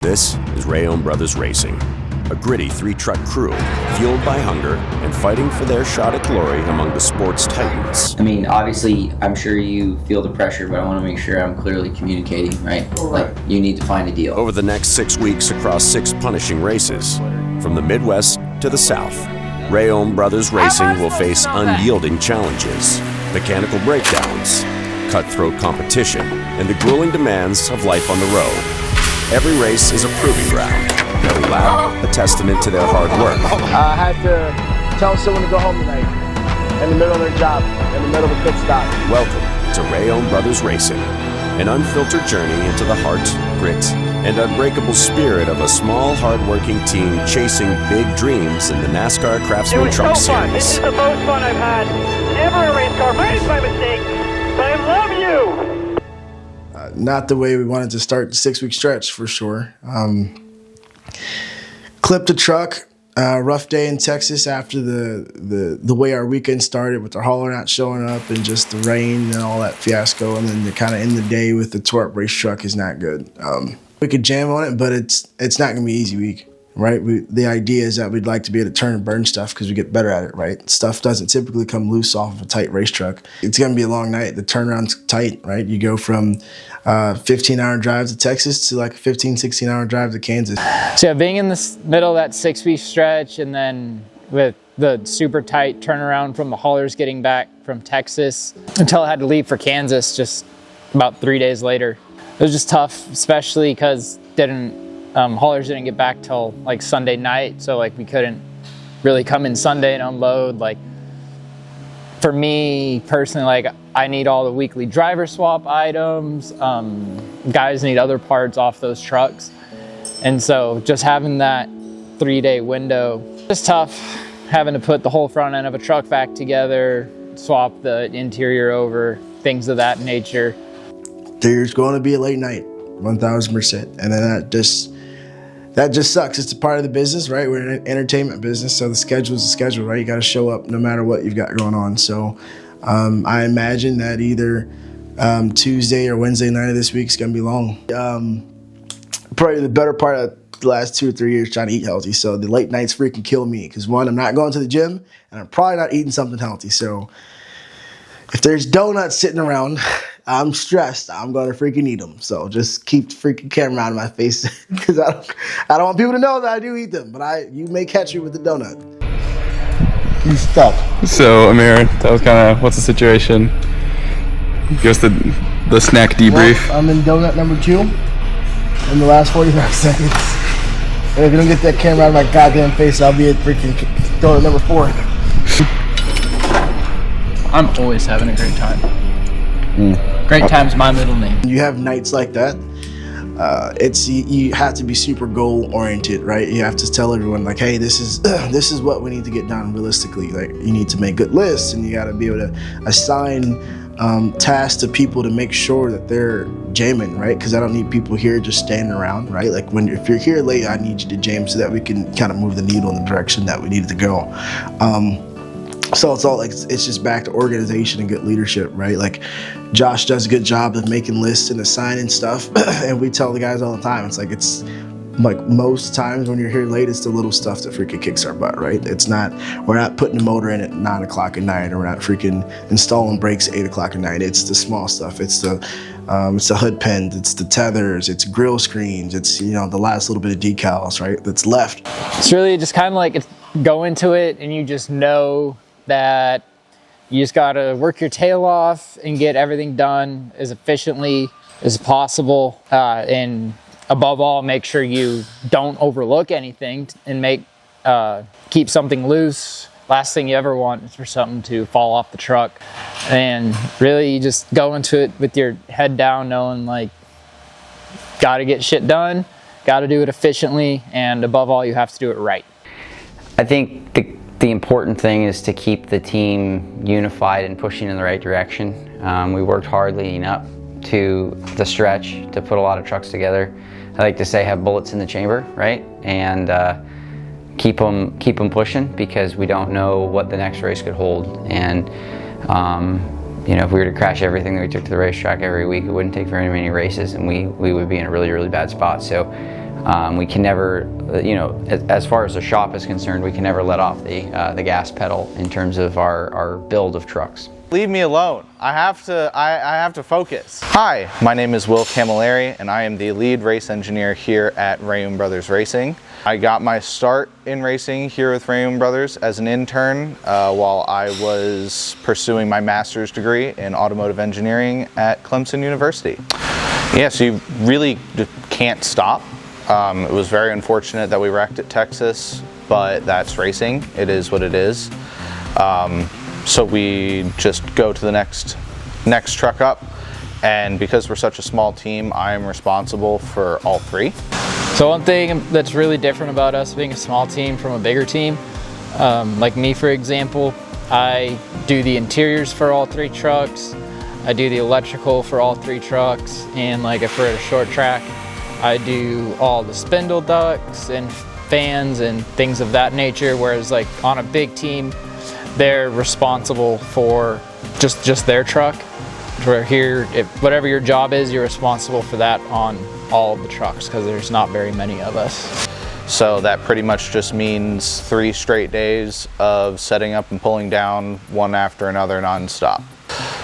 This is Reaume Brothers Racing, a gritty 3-truck crew fueled by hunger and fighting for their shot at glory among the sport's titans. I mean, obviously, I'm sure you feel the pressure, but I want to make sure I'm clearly communicating, right? Like, you need to find a deal. Over the next 6 weeks across 6 punishing races, from the Midwest to the South, Reaume Brothers Racing will face unyielding challenges, mechanical breakdowns, cutthroat competition, and the grueling demands of life on the road. Every race is a proving ground, every lap a testament to their hard work. I had to tell someone to go home tonight, in the middle of their job, in the middle of a pit stop. Welcome to Reaume Brothers Racing, an unfiltered journey into the heart, grit, and unbreakable spirit of a small, hard-working team chasing big dreams in the NASCAR Craftsman Truck so fun. Series. This is the most fun I've had ever in a race car. Minus my mistake, but I love you. Not the way we wanted to start the 6-week stretch, for sure. Clipped a truck. Rough day in Texas after the way our weekend started with the hauler not showing up and just the rain and all that fiasco, and then to kind of end the day with the twerp race truck is not good. We could jam on it, but it's not going to be an easy week, right? The idea is that we'd like to be able to turn and burn stuff because we get better at it, right? Stuff doesn't typically come loose off of a tight race truck. It's going to be a long night. The turnaround's tight, right? You go from 15-hour drive to Texas to like a 15, 16-hour drive to Kansas. So yeah, being in the middle of that 6-week stretch and then with the super tight turnaround from the haulers getting back from Texas until I had to leave for Kansas just about 3 days later. It was just tough, especially because haulers didn't get back till like Sunday night, so like we couldn't really come in Sunday and unload. Like for me personally, like I need all the weekly driver swap items. Guys need other parts off those trucks, and so just having that 3-day window is tough. Having to put the whole front end of a truck back together, swap the interior over, things of that nature. There's going to be a late night, 1,000%, and then that just sucks. It's a part of the business, right? We're in an entertainment business, so the schedule's the schedule, right? You got to show up no matter what you've got going on. So I imagine that either Tuesday or Wednesday night of this week is going to be long. Probably the better part of the last 2 or 3 years trying to eat healthy. So the late nights freaking kill me because, one, I'm not going to the gym, and I'm probably not eating something healthy. So if there's donuts sitting around, I'm stressed. I'm going to freaking eat them. So just keep the freaking camera out of my face because I don't want people to know that I do eat them. But you may catch me with the donut. You stuck. So, Amir, that was kind of, what's the situation? Give us the snack debrief. Well, I'm in donut number 2 in the last 45 seconds. And if you don't get that camera out of my goddamn face, I'll be at freaking donut number 4. I'm always having a great time. Great time's my middle name. You have nights like that. You have to be super goal oriented, right? You have to tell everyone like, hey, this is what we need to get done realistically. Like you need to make good lists, and you got to be able to assign tasks to people to make sure that they're jamming, right? Because I don't need people here just standing around, right? Like if you're here late, I need you to jam so that we can kind of move the needle in the direction that we need it to go. So it's all like it's just back to organization and good leadership, right? Like Josh does a good job of making lists and assigning stuff, and we tell the guys all the time. It's like most times when you're here late, it's the little stuff that freaking kicks our butt, right? We're not putting the motor in at 9 o'clock at night, or we're not freaking installing brakes at 8 o'clock at night. It's the small stuff. It's the hood pens, it's the tethers, it's grill screens, it's the last little bit of decals, right? That's left. It's really just kind of like go into it and you just know that you just got to work your tail off and get everything done as efficiently as possible. And above all, make sure you don't overlook anything and keep something loose. Last thing you ever want is for something to fall off the truck. And really you just go into it with your head down, knowing like, got to get shit done, got to do it efficiently, and above all, you have to do it right. I think the important thing is to keep the team unified and pushing in the right direction. We worked hard leading up to the stretch to put a lot of trucks together. I like to say have bullets in the chamber, right? And keep them pushing because we don't know what the next race could hold. And if we were to crash everything that we took to the racetrack every week, it wouldn't take very many races, and we would be in a really, really bad spot. So We can never, as far as the shop is concerned, we can never let off the gas pedal in terms of our build of trucks. Leave me alone. I have to focus. Hi, my name is Will Camilleri, and I am the lead race engineer here at Reaume Brothers Racing. I got my start in racing here with Reaume Brothers as an intern while I was pursuing my master's degree in automotive engineering at Clemson University. Yeah, so you really can't stop. It was very unfortunate that we wrecked at Texas, but that's racing. It is what it is. So we just go to the next truck up, and because we're such a small team, I am responsible for all three. So one thing that's really different about us being a small team from a bigger team, like me for example, I do the interiors for all three trucks, I do the electrical for all three trucks, and like if we're at a short track, I do all the spindle ducts and fans and things of that nature, whereas like on a big team, they're responsible for just their truck. Where here, whatever your job is, you're responsible for that on all of the trucks because there's not very many of us. So that pretty much just means 3 straight days of setting up and pulling down one after another nonstop.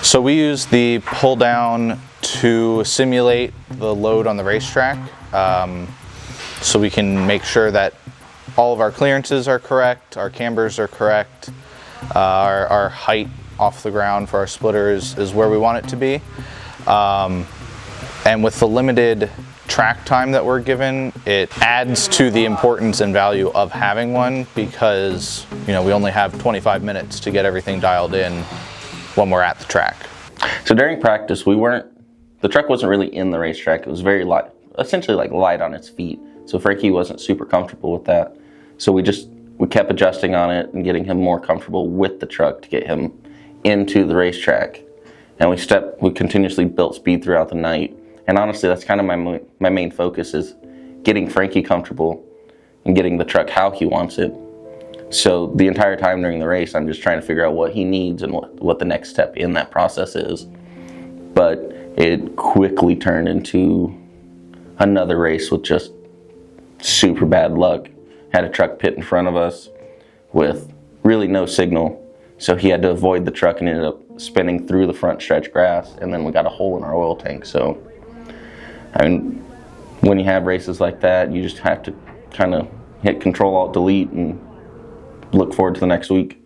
So we use the pull down to simulate the load on the racetrack, so we can make sure that all of our clearances are correct, our cambers are correct, our height off the ground for our splitters is where we want it to be. And with the limited track time that we're given, it adds to the importance and value of having one because, we only have 25 minutes to get everything dialed in when we're at the track. So during practice, the truck wasn't really in the racetrack. It was very light, essentially like light on its feet. So Frankie wasn't super comfortable with that. So we kept adjusting on it and getting him more comfortable with the truck to get him into the racetrack. And we continuously built speed throughout the night. And honestly, that's kind of my main focus is getting Frankie comfortable and getting the truck how he wants it. So the entire time during the race, I'm just trying to figure out what he needs and what the next step in that process is. But it quickly turned into another race with just super bad luck. Had a truck pit in front of us with really no signal. So he had to avoid the truck and ended up spinning through the front stretch grass, and then we got a hole in our oil tank. So, when you have races like that, you just have to kind of hit Control-Alt-Delete and look forward to the next week.